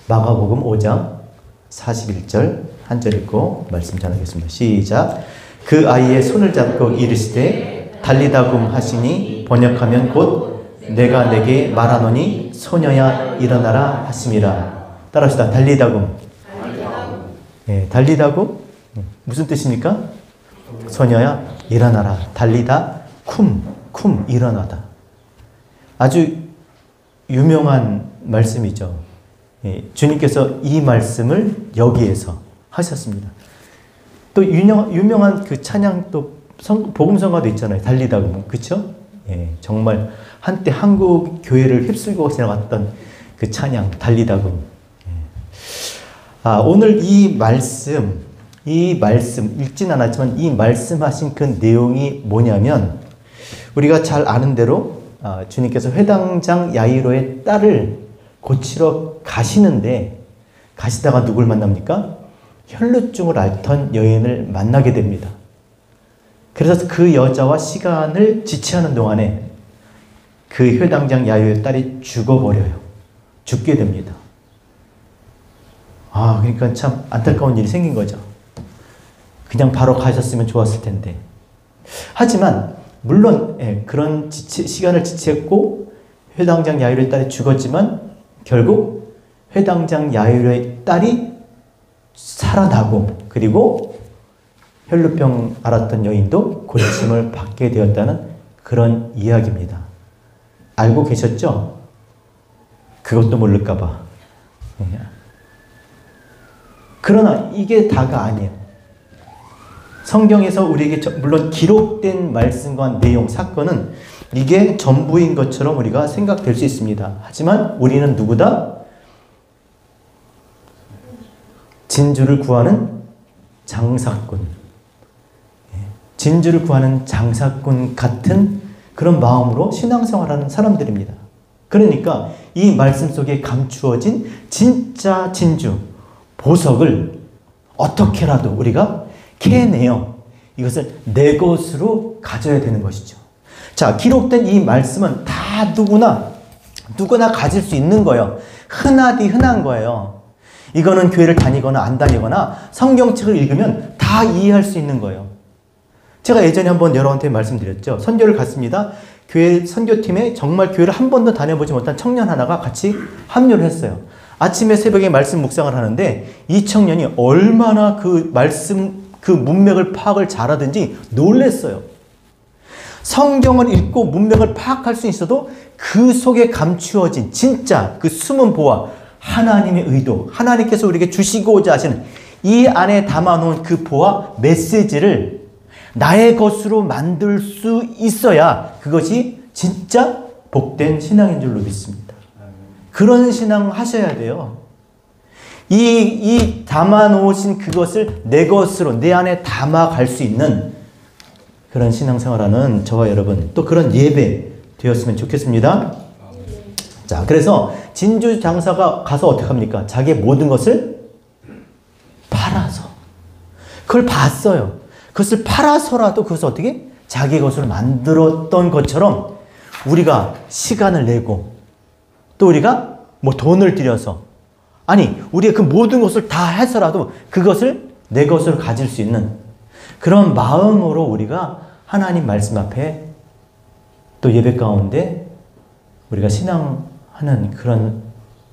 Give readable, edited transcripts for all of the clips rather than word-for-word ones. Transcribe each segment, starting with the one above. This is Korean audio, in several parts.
마가복음 5장 41절 한 절 읽고 말씀 전하겠습니다. 시작. 그 아이의 손을 잡고 이르시되 달리다굼 하시니 번역하면 곧 내가 내게 말하노니 소녀야 일어나라 하심이라. 따라합시다. 달리다굼. 예, 달리다굼 무슨 뜻입니까? 소녀야 일어나라. 달리다 쿰 일어나다. 아주 유명한 말씀이죠. 예, 주님께서 이 말씀을 여기에서 하셨습니다. 또 유명한 그 찬양 또 복음성가도 있잖아요. 달리다굼. 그쵸? 예, 정말 한때 한국 교회를 휩쓸고 지나갔던 그 찬양 달리다굼. 예. 오늘 이 말씀 읽진 않았지만 이 말씀하신 그 내용이 뭐냐면 우리가 잘 아는 대로 주님께서 회당장 야이로의 딸을 고치러 가시는데 가시다가 누굴 만납니까? 혈루증을 앓던 여인을 만나게 됩니다. 그래서 그 여자와 시간을 지체하는 동안에 그 회당장 야이로의 딸이 죽어버려요. 죽게 됩니다. 그러니까 참 안타까운 일이 생긴 거죠. 그냥 바로 가셨으면 좋았을 텐데. 하지만 물론 그런 시간을 지체했고 회당장 야이로의 딸이 죽었지만 결국 회당장 야이로의 딸이 살아나고 그리고 혈루병 앓았던 여인도 고침을 받게 되었다는 그런 이야기입니다. 알고 계셨죠? 그것도 모를까 봐. 그러나 이게 다가 아니에요. 성경에서 우리에게 물론 기록된 말씀과 내용, 사건은 이게 전부인 것처럼 우리가 생각될 수 있습니다. 하지만 우리는 누구다? 진주를 구하는 장사꾼. 진주를 구하는 장사꾼 같은 그런 마음으로 신앙생활하는 사람들입니다. 그러니까 이 말씀 속에 감추어진 진짜 진주, 보석을 어떻게라도 우리가 캐내어 이것을 내 것으로 가져야 되는 것이죠. 자, 기록된 이 말씀은 다 누구나 가질 수 있는 거예요. 흔하디 흔한 거예요. 이거는 교회를 다니거나 안 다니거나 성경책을 읽으면 다 이해할 수 있는 거예요. 제가 예전에 한번 여러분한테 말씀드렸죠. 선교를 갔습니다. 교회 선교팀에 정말 교회를 한 번도 다녀보지 못한 청년 하나가 같이 합류를 했어요. 아침에 새벽에 말씀 묵상을 하는데 이 청년이 얼마나 그 말씀 그 문맥을 파악을 잘하든지 놀랬어요. 성경을 읽고 문맥을 파악할 수 있어도 그 속에 감추어진 진짜 그 숨은 보화, 하나님의 의도, 하나님께서 우리에게 주시고자 하시는 이 안에 담아놓은 그 보화, 메시지를 나의 것으로 만들 수 있어야 그것이 진짜 복된 신앙인 줄로 믿습니다. 그런 신앙 하셔야 돼요. 이 담아놓으신 그것을 내 것으로 내 안에 담아갈 수 있는 그런 신앙생활하는 저와 여러분, 또 그런 예배 되었으면 좋겠습니다. 자, 그래서 진주 장사가 가서 어떻게 합니까? 자기의 모든 것을 팔아서 그걸 봤어요. 그것을 팔아서라도 그것을 어떻게 자기 것으로 만들었던 것처럼 우리가 시간을 내고 또 우리가 뭐 돈을 들여서 우리가 그 모든 것을 다 해서라도 그것을 내 것으로 가질 수 있는 그런 마음으로 우리가 하나님 말씀 앞에 또 예배 가운데 우리가 신앙하는 그런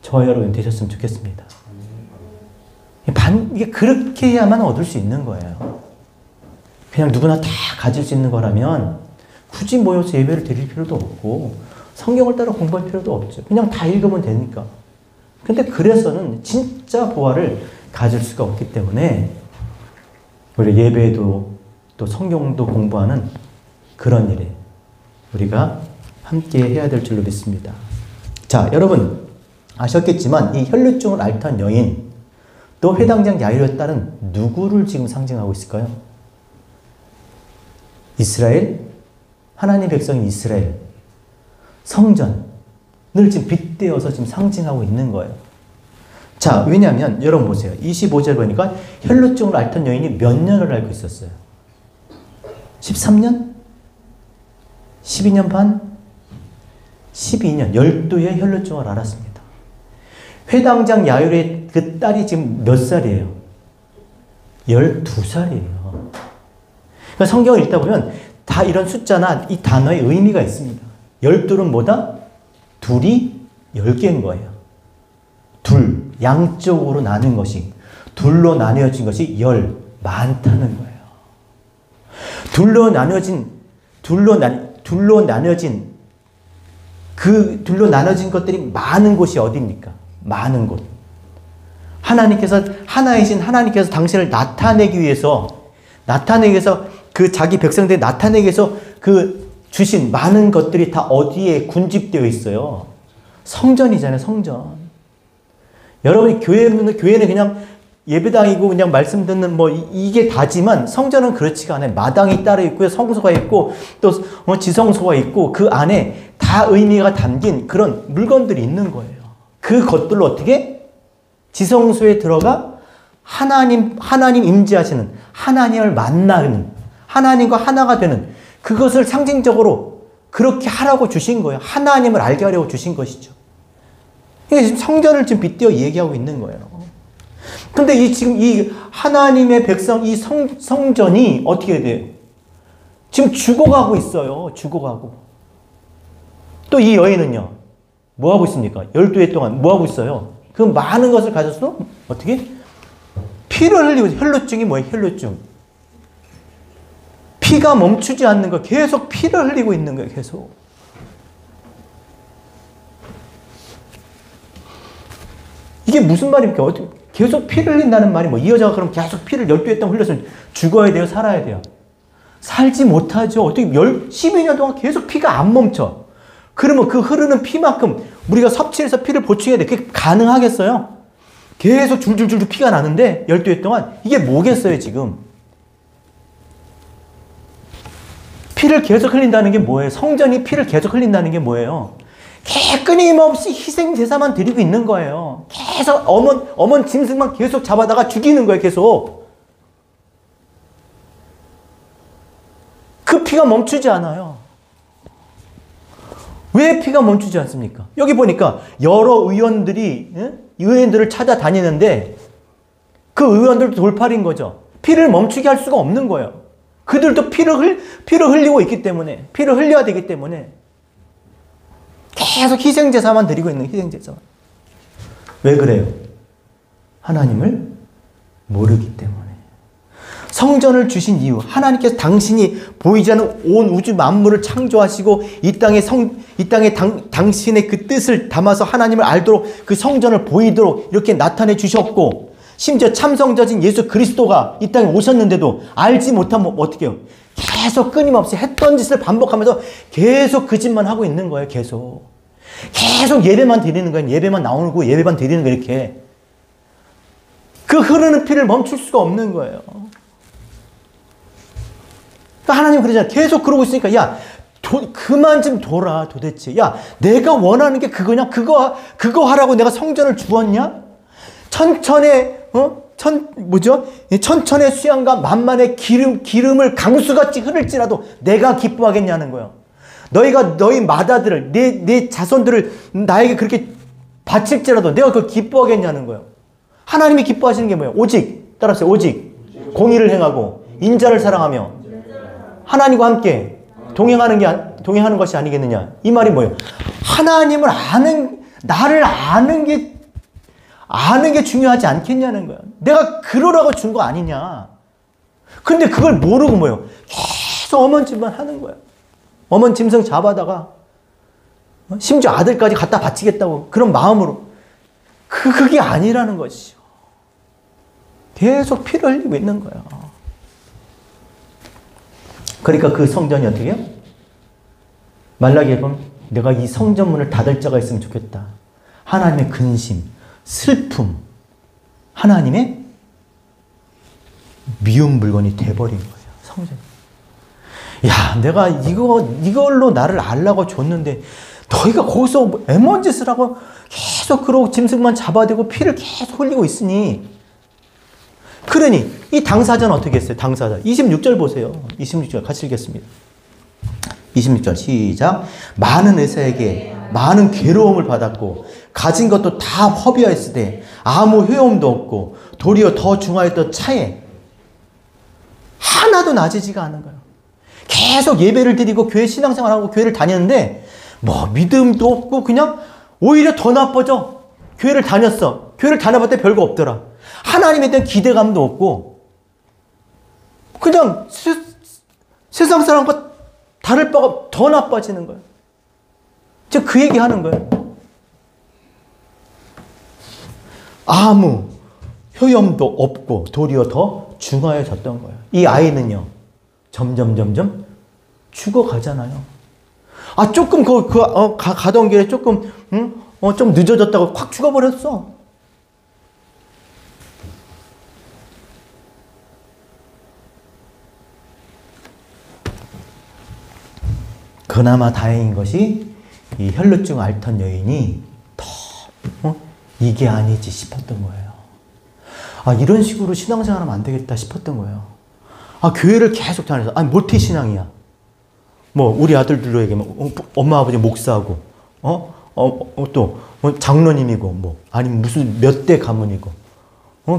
저와 여러분 되셨으면 좋겠습니다. 이게 그렇게 해야만 얻을 수 있는 거예요. 그냥 누구나 다 가질 수 있는 거라면 굳이 모여서 예배를 드릴 필요도 없고 성경을 따라 공부할 필요도 없죠. 그냥 다 읽으면 되니까. 근데 그래서는 진짜 보화를 가질 수가 없기 때문에 우리 예배도 또 성경도 공부하는 그런 일에 우리가 함께 해야 될 줄로 믿습니다. 자, 여러분 아셨겠지만 이 혈루증을 앓던 여인 또 회당장 야이로의 딸은 누구를 지금 상징하고 있을까요? 이스라엘, 하나님 백성인 이스라엘, 성전을 지금 빗대어서 지금 상징하고 있는 거예요. 자, 왜냐하면 여러분 보세요. 25절 보니까 혈루증을 앓던 여인이 몇 년을 앓고 있었어요? 13년? 12년 반? 12년, 12의 혈루증을 앓았습니다. 회당장 야율의 그 딸이 지금 몇 살이에요? 12살이에요. 그러니까 성경을 읽다 보면 다 이런 숫자나 이 단어의 의미가 있습니다. 12는 뭐다? 둘이 10개인 거예요. 둘, 양쪽으로 나눈 것이, 둘로 나뉘어진 것이 많다는 거예요. 둘로 나뉘어진 것들이 많은 곳이 어디입니까? 많은 곳. 하나님께서 당신을 나타내기 위해서 그 자기 백성들이 나타내기 위해서 그 주신 많은 것들이 다 어디에 군집되어 있어요? 성전이잖아요, 성전. 여러분이 교회는 그냥 예배당이고 그냥 말씀 듣는 이게 다지만 성전은 그렇지가 않아요. 마당이 따로 있고요. 성소가 있고 또 지성소가 있고 그 안에 다 의미가 담긴 그런 물건들이 있는 거예요. 그것들로 어떻게? 지성소에 들어가 하나님 임재하시는, 하나님을 만나는, 하나님과 하나가 되는 그것을 상징적으로 그렇게 하라고 주신 거예요. 하나님을 알게 하려고 주신 것이죠. 이게 지금 성전을 지금 빗대어 얘기하고 있는 거예요. 근데 지금 이 하나님의 백성, 이 성전이 어떻게 돼요? 지금 죽어가고 있어요. 죽어가고. 또 이 여인은요, 뭐 하고 있습니까? 12해 동안 뭐 하고 있어요? 그 많은 것을 가져서 어떻게? 피를 흘리고, 혈루증이 뭐예요? 혈루증. 피가 멈추지 않는 거, 계속 피를 흘리고 있는 거예요. 계속. 이게 무슨 말입니까? 계속 피를 흘린다는 말이 이 여자가 그럼 계속 피를 12회 동안 흘렸으면 죽어야 돼요? 살아야 돼요? 살지 못하죠. 어떻게 12년 동안 계속 피가 안 멈춰. 그러면 그 흐르는 피만큼 우리가 섭취해서 피를 보충해야 돼. 그게 가능하겠어요? 계속 줄줄줄 피가 나는데 12회 동안 이게 뭐겠어요 지금? 피를 계속 흘린다는 게 뭐예요? 성전이 피를 계속 흘린다는 게 뭐예요? 끊임없이 희생 제사만 드리고 있는 거예요. 계속 어먼 짐승만 계속 잡아다가 죽이는 거예요. 계속. 그 피가 멈추지 않아요. 왜 피가 멈추지 않습니까? 여기 보니까 여러 의원들을 찾아다니는데 그 의원들도 돌팔인 거죠. 피를 멈추게 할 수가 없는 거예요. 그들도 피를 흘리고 있기 때문에, 피를 흘려야 되기 때문에 계속 희생제사만 드리고 있는 희생제사만. 왜 그래요? 하나님을 모르기 때문에. 성전을 주신 이유, 하나님께서 당신이 보이지 않는 온 우주 만물을 창조하시고 이 땅에 당신의 그 뜻을 담아서 하나님을 알도록 그 성전을 보이도록 이렇게 나타내 주셨고, 심지어 참성자진 예수 그리스도가 이 땅에 오셨는데도 알지 못하면 어떻게 해요? 계속 끊임없이 했던 짓을 반복하면서 계속 그 짓만 하고 있는 거예요. 계속 예배만 드리는 거예요. 예배만 나오고 예배만 드리는 거예요. 이렇게 그 흐르는 피를 멈출 수가 없는 거예요. 그러니까 하나님 그러잖아요. 계속 그러고 있으니까 그만 좀 둬라 도대체. 내가 원하는 게 그거냐? 그거 하라고 내가 성전을 주었냐? 천천의 수양과 만만의 기름을 강수같이 흐를지라도 내가 기뻐하겠냐는 거예요. 너희 마다들을, 내 자손들을 나에게 그렇게 바칠지라도 내가 그걸 기뻐하겠냐는 거예요. 하나님이 기뻐하시는 게 뭐예요? 오직, 따라하세요. 오직 공의를 행하고 인자를 사랑하며 하나님과 함께 동행하는 것이 아니겠느냐. 이 말이 뭐예요? 하나님을 나를 아는 게 중요하지 않겠냐는 거야. 내가 그러라고 준 거 아니냐. 근데 그걸 모르고 뭐예요? 계속 어먼짐만 하는 거야. 어먼 짐승 잡아다가 심지어 아들까지 갖다 바치겠다고 그런 마음으로. 그게 아니라는 것이죠. 계속 피를 흘리고 있는 거야. 그러니까 그 성전이 어떻게 해요? 말라기에 보면 내가 이 성전문을 닫을 자가 있으면 좋겠다. 하나님의 근심, 슬픔, 하나님의 미운 물건이 돼버린 거예요. 성전. 내가 이걸로 나를 알라고 줬는데 너희가 거기서 애먼 짓을 하고 계속 그러고 짐승만 잡아대고 피를 계속 흘리고 있으니. 그러니 이 당사자는 어떻게 했어요? 당사자 26절 보세요. 26절 같이 읽겠습니다. 26절 시작. 많은 의사에게 많은 괴로움을 받았고 가진 것도 다 허비하였을 때 아무 효용도 없고 도리어 더 중하였던 차에 하나도 나아지지가 않은 거예요. 계속 예배를 드리고 교회 신앙생활하고 교회를 다녔는데 뭐 믿음도 없고 그냥 오히려 더 나빠져. 교회를 다녔어. 교회를 다녀봤더니 별거 없더라. 하나님에 대한 기대감도 없고 그냥 세상 사람과 다를 바가 더 나빠지는 거예요. 제가 그 얘기 하는 거예요. 아무 효용도 없고 도리어 더 중하여졌던 거예요. 이 아이는요, 점점 죽어가잖아요. 조금 가던 길에 조금, 좀 늦어졌다고 확 죽어버렸어. 그나마 다행인 것이 이 혈루증 앓던 여인이 더 이게 아니지 싶었던 거예요. 이런 식으로 신앙생활하면 안 되겠다 싶었던 거예요. 교회를 계속 다녀서 모태신앙이야. 뭐 우리 아들들로 얘기하면 엄마 아버지 목사하고 또 장로님이고 뭐 아니면 무슨 몇 대 가문이고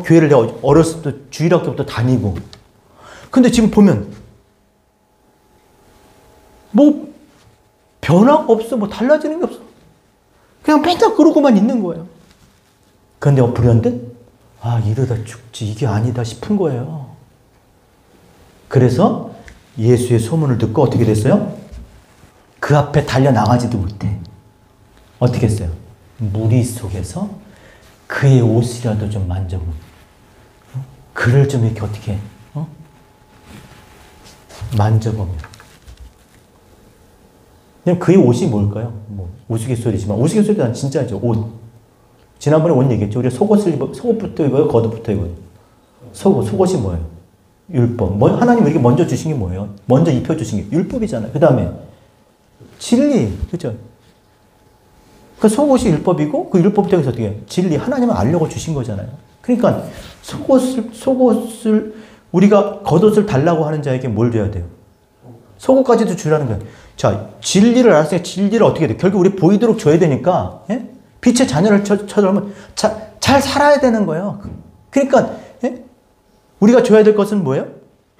교회를 내가 어렸을 때 주일학교부터 다니고. 근데 지금 보면 뭐 변화가 없어. 뭐 달라지는 게 없어. 그냥 맨날 그러고만 있는 거예요. 그런데 불현듯 이러다 죽지 이게 아니다 싶은 거예요. 그래서 예수의 소문을 듣고 어떻게 됐어요? 그 앞에 달려나가지도 못해. 어떻게 했어요? 무리 속에서 그의 옷이라도 좀 만져보고 그를 좀 이렇게 어떻게 만져보면 그냥 그의 옷이 뭘까요? 뭐 우스갯소리지만 우스갯소리도 진짜죠. 옷. 지난번에 옷 얘기했죠. 우리가 속옷부터 입어요? 겉옷부터 입어요? 속옷이 뭐예요? 율법. 하나님 우리에게 먼저 주신 게 뭐예요? 먼저 입혀주신 게 율법이잖아요. 그 다음에 진리. 그죠? 그 속옷이 율법이고 그 율법 통해서 어떻게 해요? 진리. 하나님은 알려고 주신 거잖아요. 그러니까 속옷을 우리가 겉옷을 달라고 하는 자에게 뭘 줘야 돼요? 속옷까지도 주라는 거예요. 자, 진리를 알았으니까 진리를 어떻게 해야 돼? 결국 우리 보이도록 줘야 되니까, 예? 빛의 자녀를 쳐들면 잘 살아야 되는 거예요. 그러니까, 예? 우리가 줘야 될 것은 뭐예요?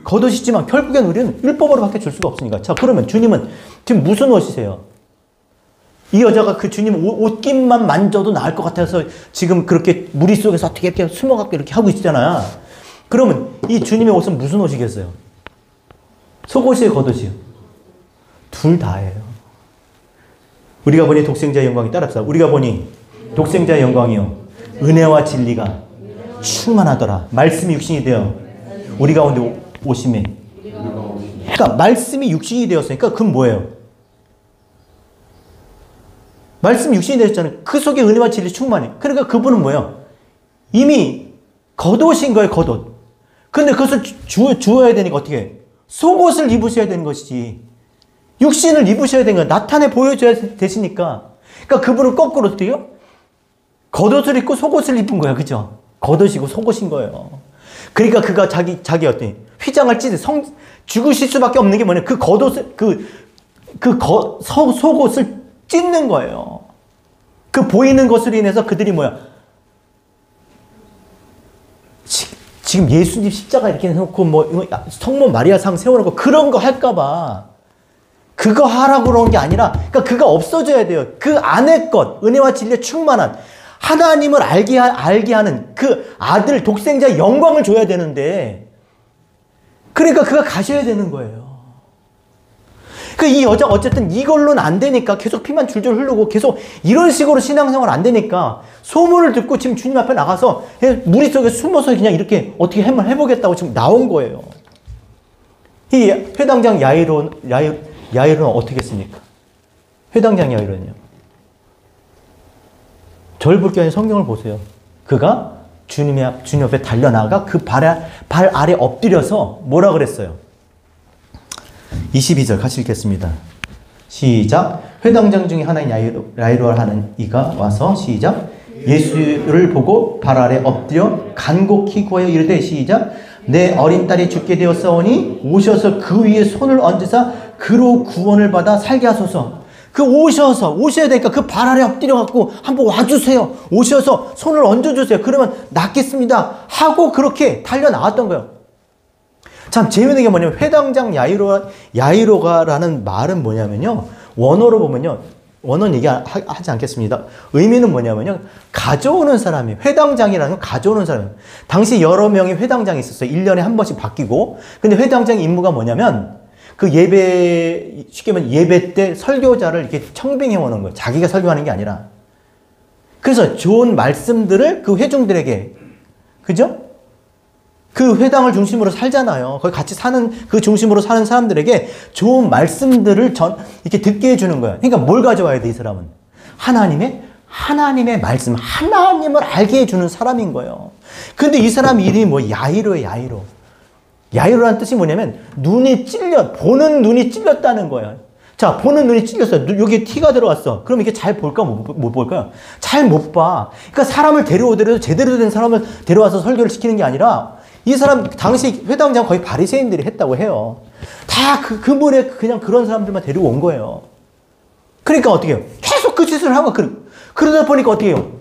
겉옷이지만 결국엔 우리는 율법으로밖에 줄 수가 없으니까. 자, 그러면 주님은 지금 무슨 옷이세요? 이 여자가 그 주님 옷깃만 만져도 나을 것 같아서 지금 그렇게 무리 속에서 어떻게 이렇게 숨어갖고 이렇게 하고 있잖아요. 그러면 이 주님의 옷은 무슨 옷이겠어요? 속옷이에요, 겉옷이에요? 둘 다예요. 우리가 보니 독생자의 영광이 따라합시다. 우리가 보니 독생자의 영광이요 은혜와 진리가 충만하더라. 말씀이 육신이 되어 우리 가운데 오심에. 그러니까 말씀이 육신이 되었으니까 그건 뭐예요? 말씀이 육신이 되었잖아요. 그 속에 은혜와 진리 충만해. 그러니까 그분은 뭐예요? 이미 겉옷인 거예요, 겉옷. 근데 그것을 주어야 되니까 어떻게 해? 속옷을 입으셔야 되는 것이지. 육신을 입으셔야 되는 거예요. 나타내 보여줘야 되시니까. 그러니까 그분은 거꾸로 어떻게 해요? 겉옷을 입고 속옷을 입은 거예요. 그죠? 겉옷이고 속옷인 거예요. 그러니까 그가 자기 어떤 휘장을 죽으실 수밖에 없는 게 뭐냐? 그 겉옷을, 속옷을 찢는 거예요. 그 보이는 것으로 인해서 그들이 뭐야? 지금 예수님 십자가 이렇게 해놓고 성모 마리아상 세워놓고 그런 거 할까봐 그거 하라고 그런 게 아니라 그러니까 그가 없어져야 돼요. 그 안의 것, 은혜와 진리에 충만한 하나님을 알게 하는 그 아들 독생자의 영광을 줘야 되는데 그러니까 그가 가셔야 되는 거예요. 그러니까 이 여자가 어쨌든 이걸로는 안 되니까 계속 피만 줄줄 흐르고 계속 이런 식으로 신앙생활 안 되니까 소문을 듣고 지금 주님 앞에 나가서 무리 속에 숨어서 그냥 이렇게 어떻게 한번 해보겠다고 지금 나온 거예요. 이 회당장 야이로는 어떻게 했습니까? 회당장 야이로는요. 저를 볼 게 아니라 성경을 보세요. 그가 주님 앞에 달려나가 그 발 아래 엎드려서 뭐라 그랬어요? 22절 같이 읽겠습니다. 시작. 회당장 중에 하나인 야이로라 하는 이가 와서 시작. 예수를 보고 발 아래 엎드려 간곡히 구하여 이르되 시작. 내 어린 딸이 죽게 되었사오니 오셔서 그 위에 손을 얹으사 그로 구원을 받아 살게 하소서. 오셔야 되니까 그 발 아래 엎드려 갖고 한번 와주세요. 오셔서 손을 얹어주세요. 그러면 낫겠습니다. 하고 그렇게 달려 나왔던 거예요. 참 재밌는 게 뭐냐면 회당장 야이로가라는 말은 뭐냐면요. 원어로 보면요. 원어는 얘기하지 않겠습니다. 의미는 뭐냐면요. 가져오는 사람이에요. 회당장이라는 건 가져오는 사람이에요. 당시 여러 명의 회당장이 있었어요. 1년에 한 번씩 바뀌고. 근데 회당장 임무가 뭐냐면 그 예배, 쉽게 말하면 예배 때 설교자를 이렇게 청빙해 오는 거예요. 자기가 설교하는 게 아니라. 그래서 좋은 말씀들을 그 회중들에게, 그죠? 그 회당을 중심으로 살잖아요. 거기 같이 사는, 그 중심으로 사는 사람들에게 좋은 말씀들을 이렇게 듣게 해주는 거예요. 그러니까 뭘 가져와야 돼, 이 사람은? 하나님의 말씀, 하나님을 알게 해주는 사람인 거예요. 근데 이 사람 이름이 뭐, 야이로예요, 야이로. 야이로라는 뜻이 뭐냐면, 보는 눈이 찔렸다는 거예요. 자, 보는 눈이 찔렸어요. 여기에 티가 들어왔어. 그럼 이게 잘 볼까, 못 볼까요? 잘 못 봐. 그러니까 사람을 데려오더라도 제대로 된 사람을 데려와서 설교를 시키는 게 아니라, 이 사람, 당시 회당장 거의 바리새인들이 했다고 해요. 다 그물에 그냥 그런 사람들만 데리고 온 거예요. 그러니까 어떻게 해요? 계속 그 짓을 하고, 그러다 보니까 어떻게 해요?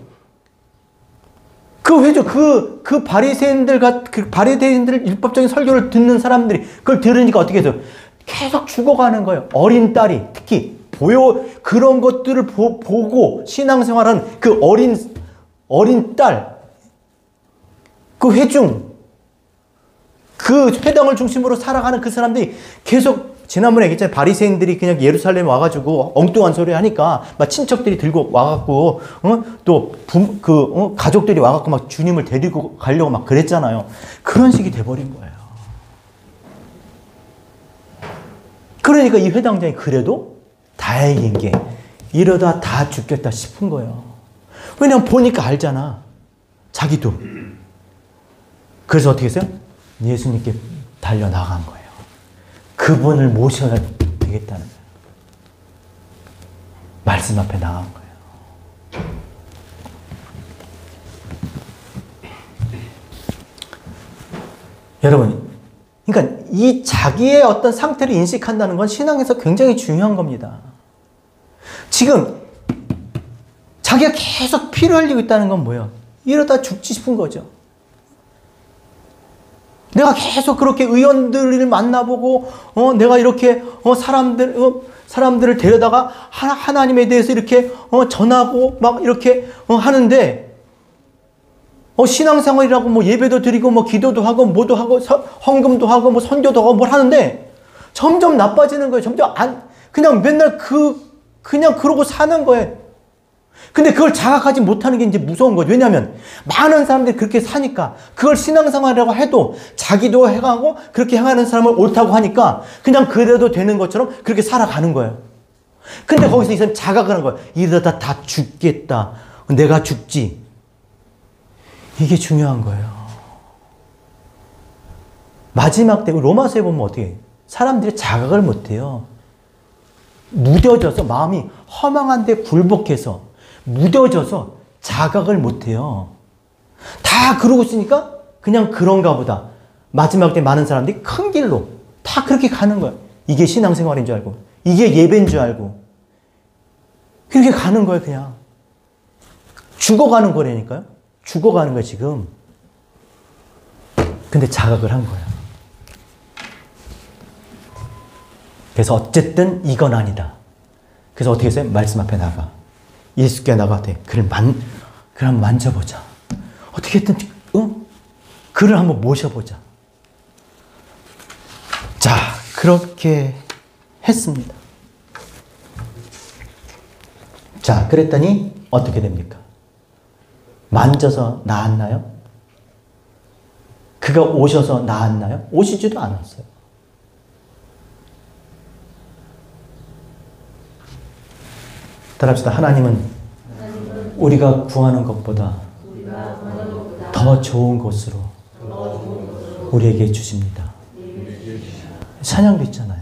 그 바리새인들 율법적인 설교를 듣는 사람들이 그걸 들으니까 어떻게 해서 계속 죽어가는 거예요. 어린 딸이 특히 그런 것들을 보고 신앙생활한 그 어린 딸, 그 회중, 그 회당을 중심으로 살아가는 그 사람들이 계속 지난번에 얘기했잖아요. 바리새인들이 그냥 예루살렘 와가지고 엉뚱한 소리 하니까 막 친척들이 들고 와갖고 가족들이 와갖고 막 주님을 데리고 가려고 막 그랬잖아요. 그런 식이 돼버린 거예요. 그러니까 이 회당장이 그래도 다행인 게 이러다 다 죽겠다 싶은 거예요. 왜냐면 보니까 알잖아. 자기도. 그래서 어떻게 했어요? 예수님께 달려나간 거예요. 그분을 모셔야 되겠다는 거예요. 말씀 앞에 나간 거예요. 여러분, 그러니까 이 자기의 어떤 상태를 인식한다는 건 신앙에서 굉장히 중요한 겁니다. 지금 자기가 계속 피를 흘리고 있다는 건 뭐예요? 이러다 죽지 싶은 거죠. 내가 계속 그렇게 의원들을 만나보고, 내가 이렇게, 사람들을 데려다가 하나님에 대해서 이렇게, 전하고 막 이렇게, 하는데, 신앙생활이라고 뭐 예배도 드리고, 뭐 기도도 하고, 뭐도 하고, 헌금도 하고, 뭐 선교도 하고, 뭘 하는데, 점점 나빠지는 거예요. 점점 그냥 맨날 그냥 그러고 사는 거예요. 근데 그걸 자각하지 못하는 게 이제 무서운 거죠. 왜냐하면 많은 사람들이 그렇게 사니까 그걸 신앙생활이라고 해도 자기도 행하고 그렇게 행하는 사람을 옳다고 하니까 그냥 그래도 되는 것처럼 그렇게 살아가는 거예요. 근데 거기서 이 사람이 자각을 한 거예요. 이러다 다 죽겠다. 내가 죽지. 이게 중요한 거예요. 마지막 때 로마서에 보면 어떻게 해요? 사람들이 자각을 못해요. 무뎌져서 마음이 허망한데 굴복해서 무뎌져서 자각을 못해요. 다 그러고 있으니까 그냥 그런가 보다. 마지막 때 많은 사람들이 큰 길로 다 그렇게 가는 거예요. 이게 신앙생활인 줄 알고, 이게 예배인 줄 알고, 그렇게 가는 거예요. 그냥 죽어가는 거라니까요. 죽어가는 거예요 지금. 근데 자각을 한 거예요. 그래서 어쨌든 이건 아니다. 그래서 어떻게 했어요? 말씀 앞에 나가. 예수께 나가대. 그를 한번 만져보자. 어떻게든, 그를 한번 모셔보자. 자, 그렇게 했습니다. 자, 그랬더니 어떻게 됩니까? 만져서 나았나요? 그가 오셔서 나았나요? 오시지도 않았어요. 따라합시다. 하나님은 우리가 구하는 것보다 더 좋은 것으로 우리에게 주십니다. 찬양도 있잖아요.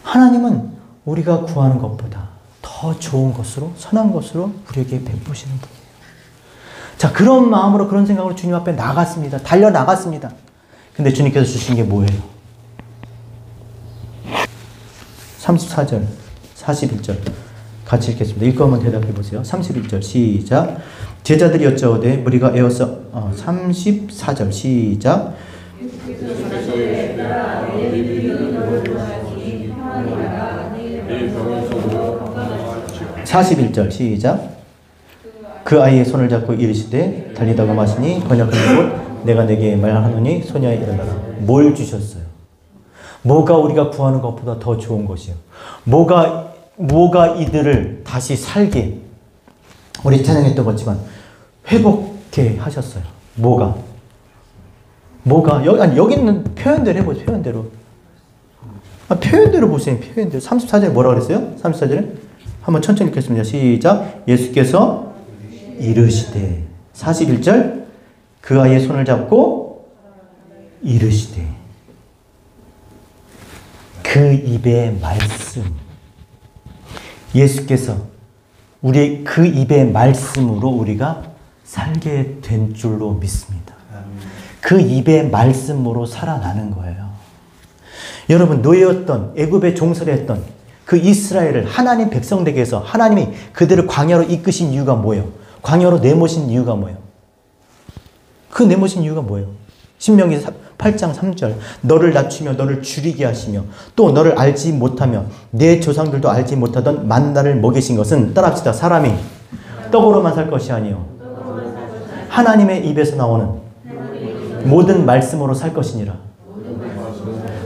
하나님은 우리가 구하는 것보다 더 좋은 것으로, 선한 것으로 우리에게 베푸시는 분이에요. 자, 그런 마음으로, 그런 생각으로 주님 앞에 나갔습니다. 달려나갔습니다. 근데 주님께서 주신 게 뭐예요? 34절. 41절 같이 읽겠습니다. 읽고 한번 대답해 보세요. 31절 시작. 제자들이 여짜오되 무리가 에워싸 34절 시작. 41절 시작. 그 아이의 손을 잡고 이르시되 달리다가 마시니 번역하는 곧 내가 내게 말하노니 소녀에 일어나라. 뭘 주셨어요? 뭐가 우리가 구하는 것보다 더 좋은 것이요? 뭐가 이들을 다시 살게, 우리 찬양했던 것지만 회복케 하셨어요? 뭐가 여기 있는 표현대로 해보세요. 표현대로 보세요. 표현대로. 34절에 뭐라 그랬어요? 34절에 한번 천천히 읽겠습니다. 시작. 예수께서 이르시되. 41절 그 아이의 손을 잡고 이르시되. 그 입의 말씀, 예수께서 우리 그 입의 말씀으로 우리가 살게 된 줄로 믿습니다. 그 입의 말씀으로 살아나는 거예요. 여러분, 노예였던 애굽에 종살이했던 그 이스라엘을 하나님 백성 되게 해서 하나님이 그들을 광야로 이끄신 이유가 뭐예요? 광야로 내모신 이유가 뭐예요? 그 내모신 이유가 뭐예요? 신명기 8장 3절 너를 낮추며 너를 줄이게 하시며 또 너를 알지 못하며 내 조상들도 알지 못하던 만나를 먹이신 것은, 따라합시다, 사람이 떡으로만 살 것이 아니요 하나님의 입에서 나오는 모든 말씀으로 살 것이니라.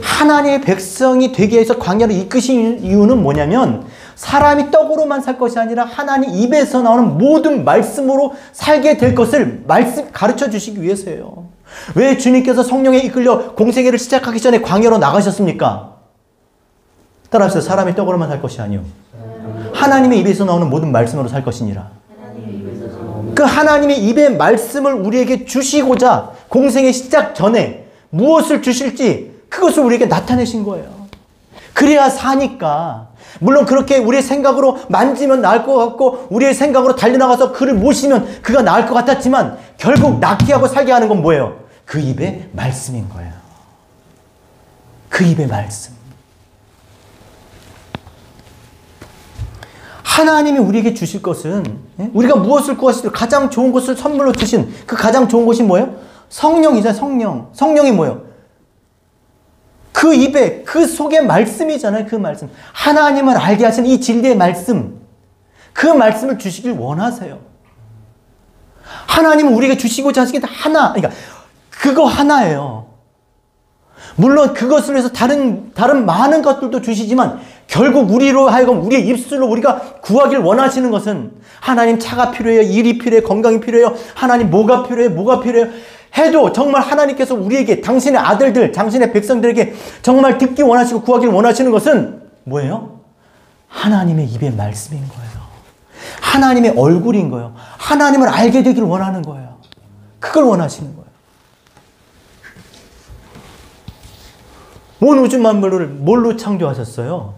하나님의 백성이 되게 해서 광야로 이끄신 이유는 뭐냐면 사람이 떡으로만 살 것이 아니라 하나님 입에서 나오는 모든 말씀으로 살게 될 것을 가르쳐 주시기 위해서예요. 왜 주님께서 성령에 이끌려 공생애를 시작하기 전에 광야로 나가셨습니까? 따라합시다. 사람이 떡으로만 살 것이 아니요 하나님의 입에서 나오는 모든 말씀으로 살 것이니라. 그 하나님의 입의 말씀을 우리에게 주시고자 공생의 시작 전에 무엇을 주실지 그것을 우리에게 나타내신 거예요. 그래야 사니까. 물론 그렇게 우리의 생각으로 만지면 나을 것 같고 우리의 생각으로 달려나가서 그를 모시면 그가 나을 것 같았지만 결국 낫게 하고 살게 하는 건 뭐예요? 그 입의 말씀인 거예요. 그 입의 말씀. 하나님이 우리에게 주실 것은, 우리가 무엇을 구하시든 가장 좋은 것을 선물로 주신 그 가장 좋은 것이 뭐예요? 성령이잖아요. 성령. 성령이 뭐예요? 그 입에, 그 속에 말씀이잖아요. 그 말씀. 하나님을 알게 하시는 이 진리의 말씀. 그 말씀을 주시길 원하세요. 하나님은 우리에게 주시고자 하시는 게 하나. 그러니까 그거 하나예요. 물론 그것을 위해서 다른 많은 것들도 주시지만 결국 우리로 하여금 우리의 입술로 우리가 구하길 원하시는 것은 하나님 차가 필요해요. 일이 필요해요. 건강이 필요해요. 하나님 뭐가 필요해요. 뭐가 필요해요. 해도 정말 하나님께서 우리에게, 당신의 아들들, 당신의 백성들에게 정말 듣기 원하시고 구하길 원하시는 것은 뭐예요? 하나님의 입의 말씀인 거예요. 하나님의 얼굴인 거예요. 하나님을 알게 되길 원하는 거예요. 그걸 원하시는 거예요. 온 우주 만물을 뭘로 창조하셨어요?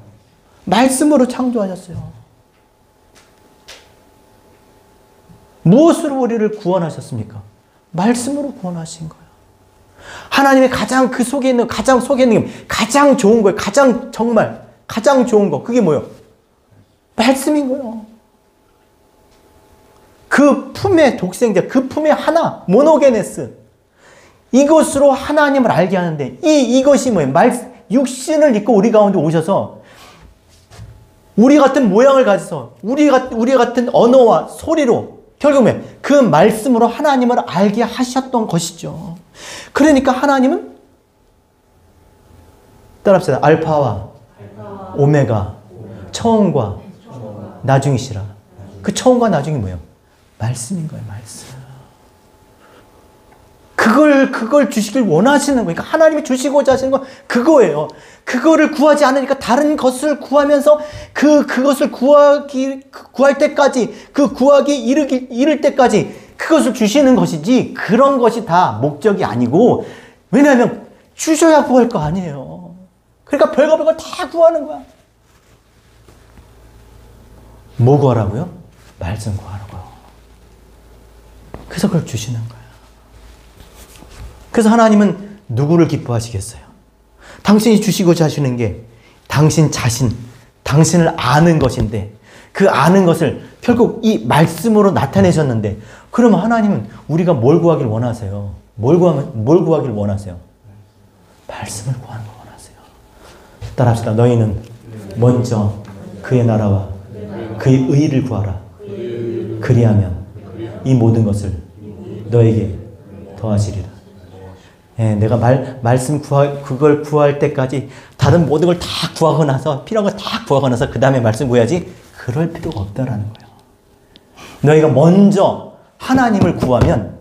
말씀으로 창조하셨어요. 무엇으로 우리를 구원하셨습니까? 말씀으로 구원하신 거예요. 하나님의 가장 그 속에 있는, 가장 속에 있는 게 가장 좋은 거예요. 가장 좋은 거. 그게 뭐예요? 말씀인 거예요. 그 품의 독생자, 그 품의 하나, 모노게네스. 이것으로 하나님을 알게 하는데, 이것이 뭐예요? 육신을 입고 우리 가운데 오셔서, 우리 같은 모양을 가져서, 우리 같은 언어와 소리로, 결국에 그 말씀으로 하나님을 알게 하셨던 것이죠. 그러니까 하나님은, 따라합시다. 알파와 오메가, 처음과 나중이시라. 그 처음과 나중이 뭐예요? 말씀인 거예요. 말씀. 그걸 주시길 원하시는 거예요. 그러니까 하나님이 주시고자 하시는 건 그거예요. 그거를 구하지 않으니까 다른 것을 구하면서 그것을 구할 때까지, 이를 때까지 그것을 주시는 것이지, 그런 것이 다 목적이 아니고, 왜냐하면 주셔야 구할 거 아니에요. 그러니까 별거 다 구하는 거야. 뭐 구하라고요? 말씀 구하라고요. 그래서 그걸 주시는 거예요. 그래서 하나님은 누구를 기뻐하시겠어요? 당신이 주시고자 하시는 게 당신 자신, 당신을 아는 것인데 그 아는 것을 결국 이 말씀으로 나타내셨는데 그러면 하나님은 우리가 뭘 구하길 원하세요? 뭘 구하길 원하세요? 말씀을 구하는 걸 원하세요. 따라합시다. 너희는 먼저 그의 나라와 그의 의를 구하라. 그리하면 이 모든 것을 너에게 더하시리라. 예, 내가 말씀 그걸 구할 때까지 다른 모든 걸 다 구하고 나서 필요한 걸 다 구하고 나서 그 다음에 말씀 구해야지. 그럴 필요가 없다라는 거예요. 너희가 먼저 하나님을 구하면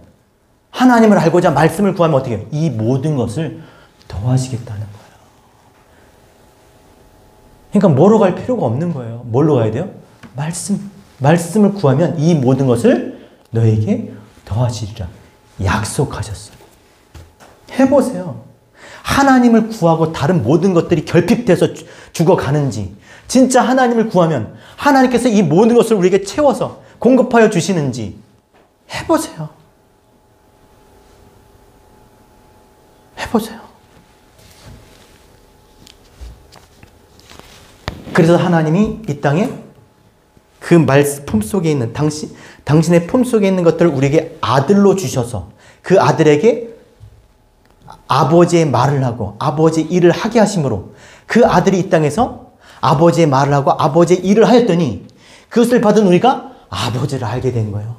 하나님을 알고자 말씀을 구하면 어떻게 해요? 이 모든 것을 더하시겠다는 거예요. 그러니까 뭐로 갈 필요가 없는 거예요. 뭘로 가야 돼요? 말씀을 구하면 이 모든 것을 너에게 더하시리라 약속하셨어요. 해보세요. 하나님을 구하고 다른 모든 것들이 결핍돼서 죽어가는지 진짜 하나님을 구하면 하나님께서 이 모든 것을 우리에게 채워서 공급하여 주시는지 해보세요. 해보세요. 그래서 하나님이 이 땅에 그 말씀 품속에 있는 당신의 품속에 있는 것들을 우리에게 아들로 주셔서 그 아들에게 아버지의 말을 하고 아버지의 일을 하게 하심으로 그 아들이 이 땅에서 아버지의 말을 하고 아버지의 일을 하였더니 그것을 받은 우리가 아버지를 알게 된 거예요.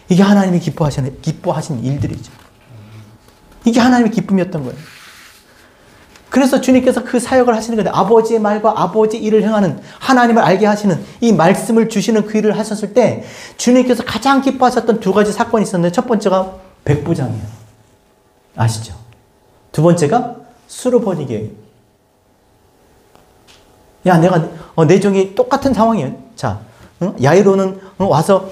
이게 하나님이 기뻐하시는 일들이죠. 이게 하나님의 기쁨이었던 거예요. 그래서 주님께서 그 사역을 하시는 건데 아버지의 말과 아버지의 일을 행하는 하나님을 알게 하시는 이 말씀을 주시는 그 일을 하셨을 때 주님께서 가장 기뻐하셨던 두 가지 사건이 있었는데 첫 번째가 백부장이에요. 아시죠? 두 번째가 수르버니게요. 야, 내 종이 똑같은 상황이에요. 자, 야이로는 와서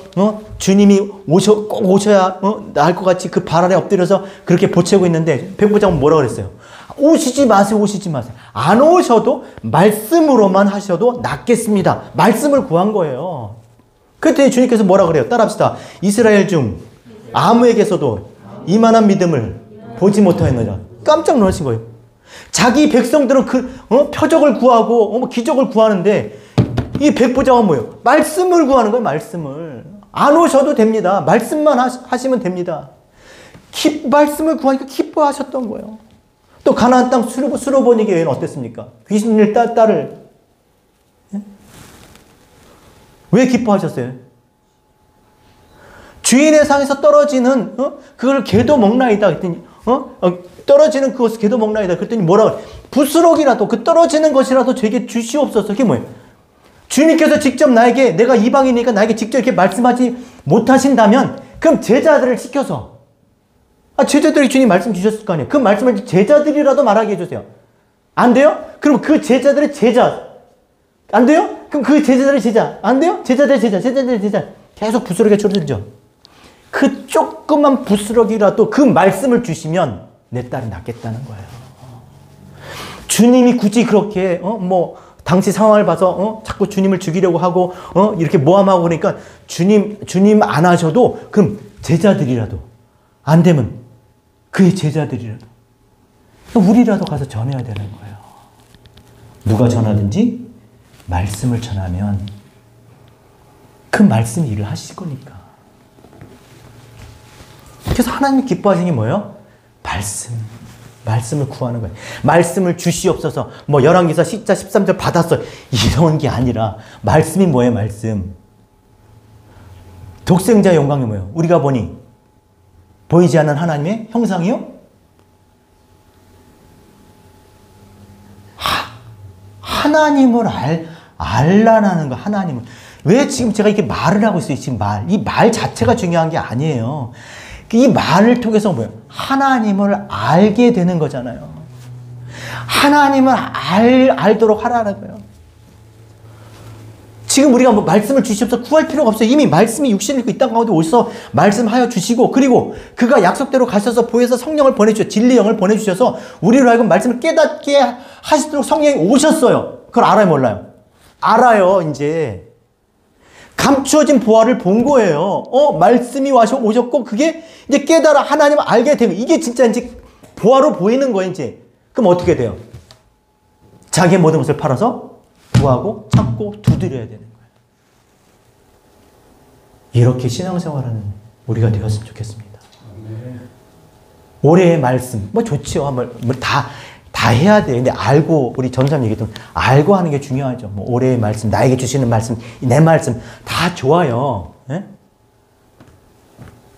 주님이 꼭 오셔야 나을 것 같이 그 발 아래 엎드려서 그렇게 보채고 있는데 백부장은 뭐라 그랬어요? 오시지 마세요. 오시지 마세요. 안 오셔도 말씀으로만 하셔도 낫겠습니다. 말씀을 구한 거예요. 그랬더니 주님께서 뭐라 그래요? 따라합시다. 이스라엘 중 아무에게서도 이만한 믿음을 보지 못하였느냐. 깜짝 놀라신 거예요. 자기 백성들은 표적을 구하고 기적을 구하는데 이 백부장은 뭐예요? 말씀을 구하는 거예요. 말씀을. 안 오셔도 됩니다. 말씀만 하시면 됩니다. 말씀을 구하니까 기뻐하셨던 거예요. 또 가나안 땅 수로보니 교회는 어땠습니까? 귀신 일 딸을 왜 기뻐하셨어요? 주인의 상에서 떨어지는 그걸 개도 먹나이다 그랬더니 떨어지는 그것을 개도 먹나이다 그랬더니 뭐라고 부스럭이라도 그 떨어지는 것이라도 제게 주시옵소서. 그게 뭐예요? 주님께서 직접 내가 이방인이니까 나에게 직접 이렇게 말씀하지 못하신다면 그럼 제자들을 시켜서 제자들이 주님 말씀 주셨을 거 아니에요. 그 말씀을 제자들이라도 말하게 해주세요. 안 돼요? 그럼 그 제자들의 제자. 안 돼요? 그럼 그 제자들의 제자. 안 돼요? 제자들의 제자. 계속 부스러기가 줄어들죠. 그 조그만 부스러기라도 그 말씀을 주시면 내 딸이 낫겠다는 거예요. 주님이 굳이 그렇게 당시 상황을 봐서 자꾸 주님을 죽이려고 하고 이렇게 모함하고 그러니까 주님 안 하셔도 그럼 제자들이라도 안 되면 그의 제자들이라도 우리라도 가서 전해야 되는 거예요. 누가 전하든지 말씀을 전하면 그 말씀이 일을 하실 거니까. 그래서 하나님이 기뻐하시는 게 뭐예요? 말씀을 구하는 거예요. 말씀을 주시옵소서. 열왕기서 10장 13절 받았어. 이런 게 아니라 말씀이 뭐예요? 말씀. 독생자의 영광이 뭐예요? 우리가 보니 보이지 않는 하나님의 형상이요? 하나님을 알라라는 거. 하나님을. 왜 지금 제가 이렇게 말을 하고 있어요? 지금 이 말 자체가 중요한 게 아니에요. 이 말을 통해서 뭐예요? 하나님을 알게 되는 거잖아요. 하나님을 알도록 하라는 거예요. 지금 우리가 말씀을 주시옵소서 구할 필요가 없어요. 이미 말씀이 육신을 입고 이 땅 가운데 오셔서 말씀하여 주시고 그리고 그가 약속대로 가셔서 보혜사 성령을 보내주셔서 진리 영을 보내주셔서 우리로 하여금 말씀을 깨닫게 하시도록 성령이 오셨어요. 그걸 알아요? 몰라요? 알아요. 이제 감추어진 보화를 본 거예요. 말씀이 오셨고 그게 이제 깨달아 하나님을 알게 되면 이게 진짜 이제 보화로 보이는 거예요. 이제 그럼 어떻게 돼요? 자기의 모든 것을 팔아서 구하고 찾고 두드려야 되는 거예요. 이렇게 신앙생활하는 우리가 되었으면 좋겠습니다. 올해의 말씀, 뭐 좋지요. 다 해야 돼. 근데 알고, 우리 전사님 얘기했던, 알고 하는 게 중요하죠. 뭐 올해의 말씀, 나에게 주시는 말씀, 내 말씀, 다 좋아요. 예?